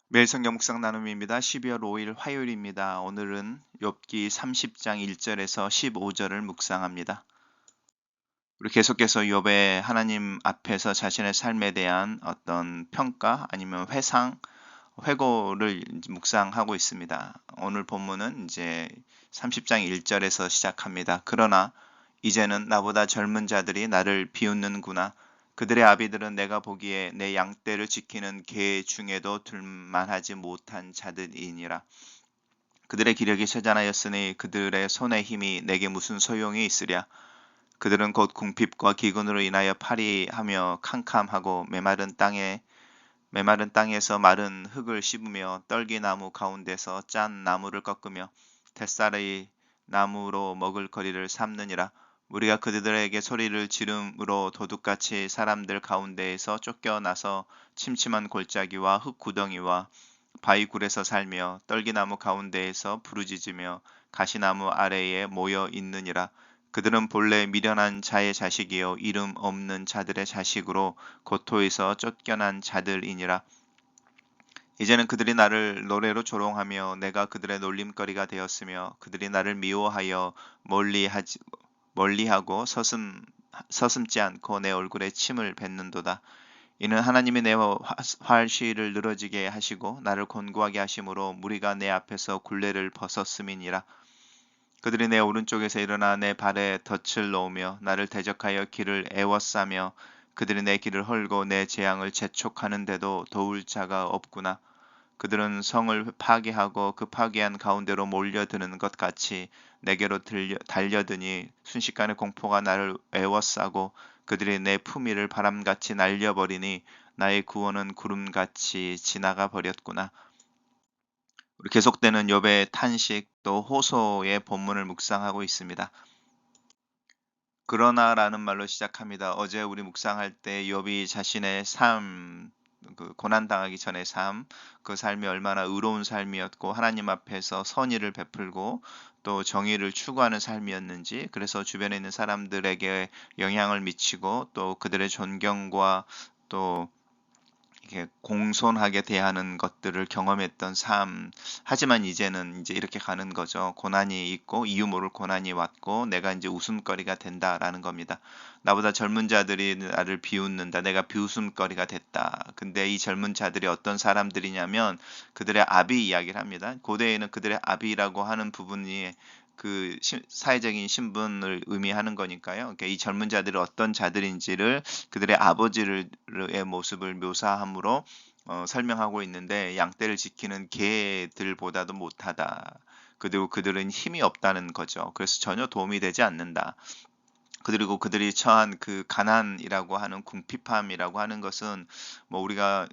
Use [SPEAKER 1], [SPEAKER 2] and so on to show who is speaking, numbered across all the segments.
[SPEAKER 1] 매일 성경 묵상 나눔입니다. 12월 5일 화요일입니다. 오늘은 욥기 30장 1절에서 15절을 묵상합니다. 우리 계속해서 욥의 하나님 앞에서 자신의 삶에 대한 어떤 평가 아니면 회고를 이제 묵상하고 있습니다. 오늘 본문은 이제 30장 1절에서 시작합니다. 그러나 이제는 나보다 젊은 자들이 나를 비웃는구나. 그들의 아비들은 내가 보기에 내 양떼를 지키는 개 중에도 둘만하지 못한 자들이니라. 그들의 기력이 쇠잔하였으니 그들의 손의 힘이 내게 무슨 소용이 있으랴. 그들은 곧 궁핍과 기근으로 인하여 파리하며 캄캄하고 메마른 땅에서 마른 흙을 씹으며 떨기나무 가운데서 짠 나무를 꺾으며 뱃살의 나무로 먹을 거리를 삼느니라. 우리가 그들에게 소리를 지름으로 도둑같이 사람들 가운데에서 쫓겨나서 침침한 골짜기와 흙구덩이와 바위굴에서 살며 떨기나무 가운데에서 부르짖으며 가시나무 아래에 모여 있느니라. 그들은 본래 미련한 자의 자식이요 이름 없는 자들의 자식으로 고토에서 쫓겨난 자들이니라. 이제는 그들이 나를 노래로 조롱하며 내가 그들의 놀림거리가 되었으며 그들이 나를 미워하여 멀리하고 서슴지 않고 내 얼굴에 침을 뱉는도다. 이는 하나님이 내 활시를 늘어지게 하시고 나를 곤고하게 하심으로 무리가 내 앞에서 굴레를 벗었음이니라. 그들이 내 오른쪽에서 일어나 내 발에 덫을 놓으며 나를 대적하여 길을 애워싸며 그들이 내 길을 헐고 내 재앙을 재촉하는데도 도울 자가 없구나. 그들은 성을 파괴하고 그 파괴한 가운데로 몰려드는 것 같이 내게로 달려드니 순식간에 공포가 나를 애워싸고 그들이 내 품위를 바람같이 날려버리니 나의 구원은 구름같이 지나가 버렸구나. 우리 계속되는 욥의 탄식 또 호소의 본문을 묵상하고 있습니다. 그러나라는 말로 시작합니다. 어제 우리 묵상할 때 욥이 자신의 삶, 그 고난 당하기 전의 삶, 그 삶이 얼마나 의로운 삶이었고 하나님 앞에서 선의를 베풀고 또 정의를 추구하는 삶이었는지, 그래서 주변에 있는 사람들에게 영향을 미치고 또 그들의 존경과 또 이렇게 공손하게 대하는 것들을 경험했던 삶. 하지만 이제는 이제 이렇게 가는 거죠. 고난이 있고 이유 모를 고난이 왔고 내가 이제 웃음거리가 된다라는 겁니다. 나보다 젊은 자들이 나를 비웃는다. 내가 비웃음거리가 됐다. 근데 이 젊은 자들이 어떤 사람들이냐면 그들의 아비 이야기를 합니다. 고대에는 그들의 아비라고 하는 부분이 그 사회적인 신분을 의미하는 거니까요. 그러니까 이 젊은 자들이 어떤 자들인지를 그들의 아버지의 모습을 묘사함으로 설명하고 있는데, 양떼를 지키는 개들보다도 못하다. 그리고 그들은 힘이 없다는 거죠. 그래서 전혀 도움이 되지 않는다. 그리고 그들이 처한 그 가난이라고 하는 궁핍함이라고 하는 것은 뭐 우리가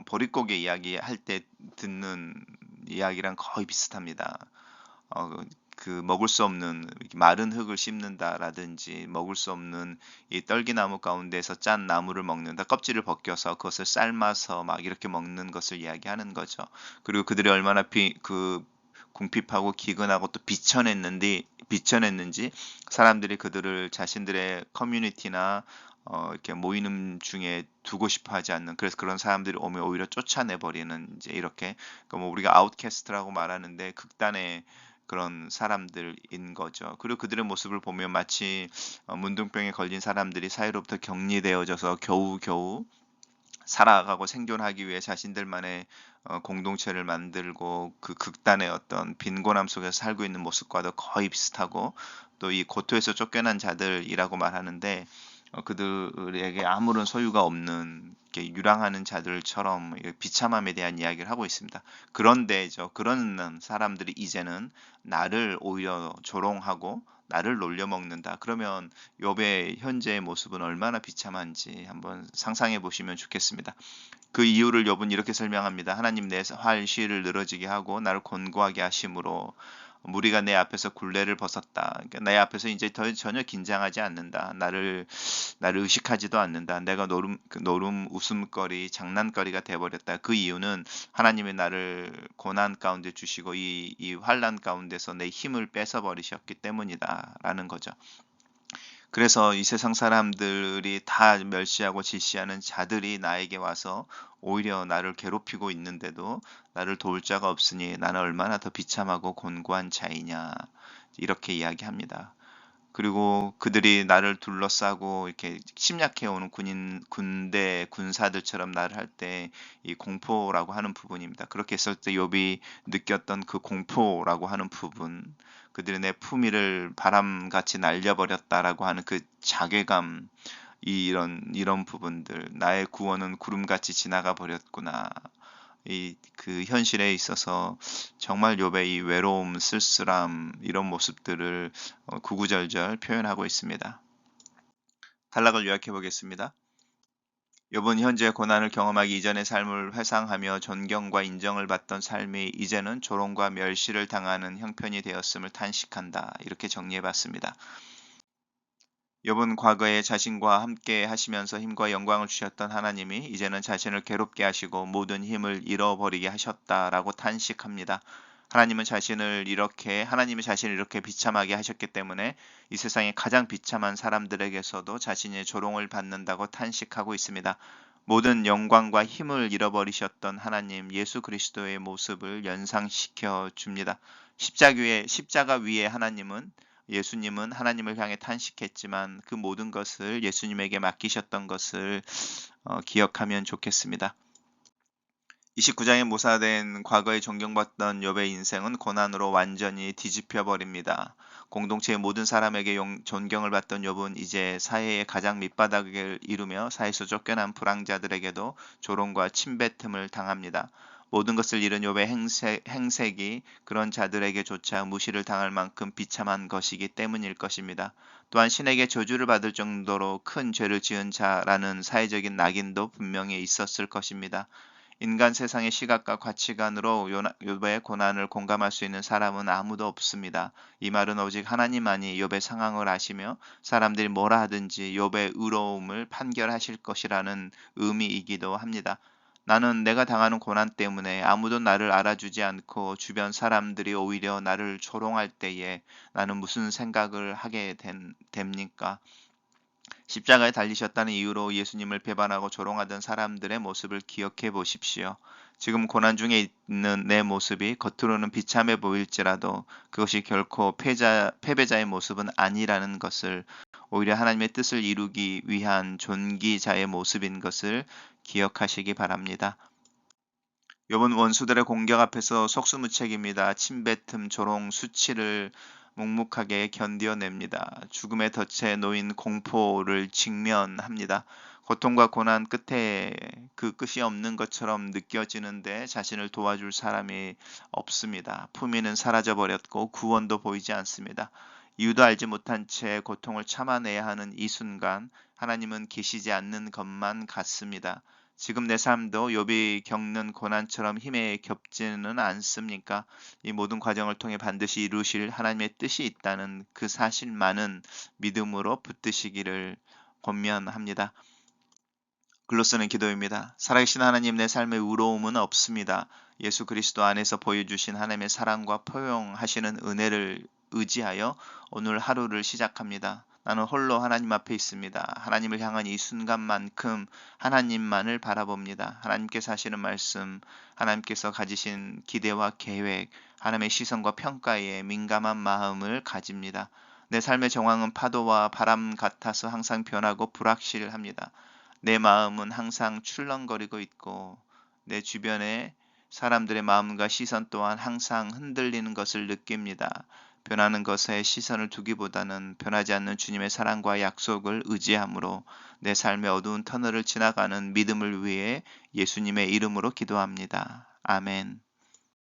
[SPEAKER 1] 보릿고개 이야기할 때 듣는 이야기랑 거의 비슷합니다. 그 먹을 수 없는 이렇게 마른 흙을 씹는다라든지 먹을 수 없는 이 떨기나무 가운데서 짠 나무를 먹는다. 껍질을 벗겨서 그것을 삶아서 막 이렇게 먹는 것을 이야기하는 거죠. 그리고 그들이 얼마나 궁핍하고 기근하고 또 비천했는지 사람들이 그들을 자신들의 커뮤니티나 이렇게 모이는 중에 두고 싶어 하지 않는, 그래서 그런 사람들이 오면 오히려 쫓아내 버리는, 이제 이렇게 그뭐 우리가 아웃캐스트라고 말하는데 극단의 그런 사람들인 거죠. 그리고 그들의 모습을 보면 마치 문둥병에 걸린 사람들이 사회로부터 격리되어져서 겨우겨우 살아가고 생존하기 위해 자신들만의 공동체를 만들고 그 극단의 어떤 빈곤함 속에서 살고 있는 모습과도 거의 비슷하고, 또 이 고토에서 쫓겨난 자들이라고 말하는데 그들에게 아무런 소유가 없는 이렇게 유랑하는 자들처럼 비참함에 대한 이야기를 하고 있습니다. 그런데죠, 그런 사람들이 이제는 나를 오히려 조롱하고 나를 놀려먹는다. 그러면 욥의 현재의 모습은 얼마나 비참한지 한번 상상해 보시면 좋겠습니다. 그 이유를 욥은 이렇게 설명합니다. 하나님 내 활시를 늘어지게 하고 나를 곤고하게 하심으로 무리가 내 앞에서 굴레를 벗었다. 그러니까 내 앞에서 이제 전혀 긴장하지 않는다. 나를 의식하지도 않는다. 내가 노름 웃음거리 장난거리가 돼버렸다. 그 이유는 하나님이 나를 고난 가운데 주시고 이 환난 가운데서 내 힘을 뺏어 버리셨기 때문이다라는 거죠. 그래서 이 세상 사람들이 다 멸시하고 질시하는 자들이 나에게 와서 오히려 나를 괴롭히고 있는데도 나를 도울 자가 없으니 나는 얼마나 더 비참하고 곤고한 자이냐. 이렇게 이야기합니다. 그리고 그들이 나를 둘러싸고 이렇게 침략해 오는 군대 군사들처럼 나를 할 때 이 공포라고 하는 부분입니다. 그렇게 했을 때 욥이 느꼈던 그 공포라고 하는 부분, 그들이 내 품위를 바람같이 날려버렸다라고 하는 그 자괴감, 이런 부분들, 나의 구원은 구름같이 지나가 버렸구나. 이 그 현실에 있어서 정말 욥의 이 외로움, 쓸쓸함 이런 모습들을 구구절절 표현하고 있습니다. 단락을 요약해 보겠습니다. 욥은 현재 고난을 경험하기 이전의 삶을 회상하며 존경과 인정을 받던 삶이 이제는 조롱과 멸시를 당하는 형편이 되었음을 탄식한다. 이렇게 정리해 봤습니다. 욥은 과거에 자신과 함께 하시면서 힘과 영광을 주셨던 하나님이 이제는 자신을 괴롭게 하시고 모든 힘을 잃어버리게 하셨다라고 탄식합니다. 하나님이 자신을 이렇게 비참하게 하셨기 때문에 이 세상의 가장 비참한 사람들에게서도 자신의 조롱을 받는다고 탄식하고 있습니다. 모든 영광과 힘을 잃어버리셨던 하나님 예수 그리스도의 모습을 연상시켜 줍니다. 십자가 위에 예수님은 하나님을 향해 탄식했지만 그 모든 것을 예수님에게 맡기셨던 것을 기억하면 좋겠습니다. 29장에 묘사된 과거에 존경받던 욥의 인생은 고난으로 완전히 뒤집혀 버립니다. 공동체의 모든 사람에게 존경을 받던 욥은 이제 사회의 가장 밑바닥을 이루며 사회에서 쫓겨난 불황자들에게도 조롱과 침뱉음을 당합니다. 모든 것을 잃은 욥의 행색이 그런 자들에게조차 무시를 당할 만큼 비참한 것이기 때문일 것입니다. 또한 신에게 저주를 받을 정도로 큰 죄를 지은 자라는 사회적인 낙인도 분명히 있었을 것입니다. 인간 세상의 시각과 가치관으로 욥의 고난을 공감할 수 있는 사람은 아무도 없습니다. 이 말은 오직 하나님만이 욥의 상황을 아시며 사람들이 뭐라 하든지 욥의 의로움을 판결하실 것이라는 의미이기도 합니다. 나는 내가 당하는 고난 때문에 아무도 나를 알아주지 않고 주변 사람들이 오히려 나를 조롱할 때에 나는 무슨 생각을 하게 됩니까? 십자가에 달리셨다는 이유로 예수님을 배반하고 조롱하던 사람들의 모습을 기억해 보십시오. 지금 고난 중에 있는 내 모습이 겉으로는 비참해 보일지라도 그것이 결코 패배자의 모습은 아니라는 것을, 오히려 하나님의 뜻을 이루기 위한 존귀자의 모습인 것을 기억하시기 바랍니다. 욥은 원수들의 공격 앞에서 속수무책입니다. 침뱉음, 조롱, 수치를 묵묵하게 견뎌냅니다. 죽음의 덫에 놓인 공포를 직면합니다. 고통과 고난 끝에 그 끝이 없는 것처럼 느껴지는데 자신을 도와줄 사람이 없습니다. 품위는 사라져버렸고 구원도 보이지 않습니다. 이유도 알지 못한 채 고통을 참아내야 하는 이 순간 하나님은 계시지 않는 것만 같습니다. 지금 내 삶도 욥이 겪는 고난처럼 힘에 겹지는 않습니까? 이 모든 과정을 통해 반드시 이루실 하나님의 뜻이 있다는 그 사실만은 믿음으로 붙드시기를 권면합니다. 글로 쓰는 기도입니다. 살아계신 하나님, 내 삶의 의로움은 없습니다. 예수 그리스도 안에서 보여주신 하나님의 사랑과 포용하시는 은혜를 의지하여 오늘 하루를 시작합니다. 나는 홀로 하나님 앞에 있습니다. 하나님을 향한 이 순간만큼 하나님만을 바라봅니다. 하나님께서 하시는 말씀, 하나님께서 가지신 기대와 계획, 하나님의 시선과 평가에 민감한 마음을 가집니다. 내 삶의 정황은 파도와 바람 같아서 항상 변하고 불확실합니다. 내 마음은 항상 출렁거리고 있고 내 주변의 사람들의 마음과 시선 또한 항상 흔들리는 것을 느낍니다. 변하는 것에 시선을 두기보다는 변하지 않는 주님의 사랑과 약속을 의지함으로 내 삶의 어두운 터널을 지나가는 믿음을 위해 예수님의 이름으로 기도합니다. 아멘.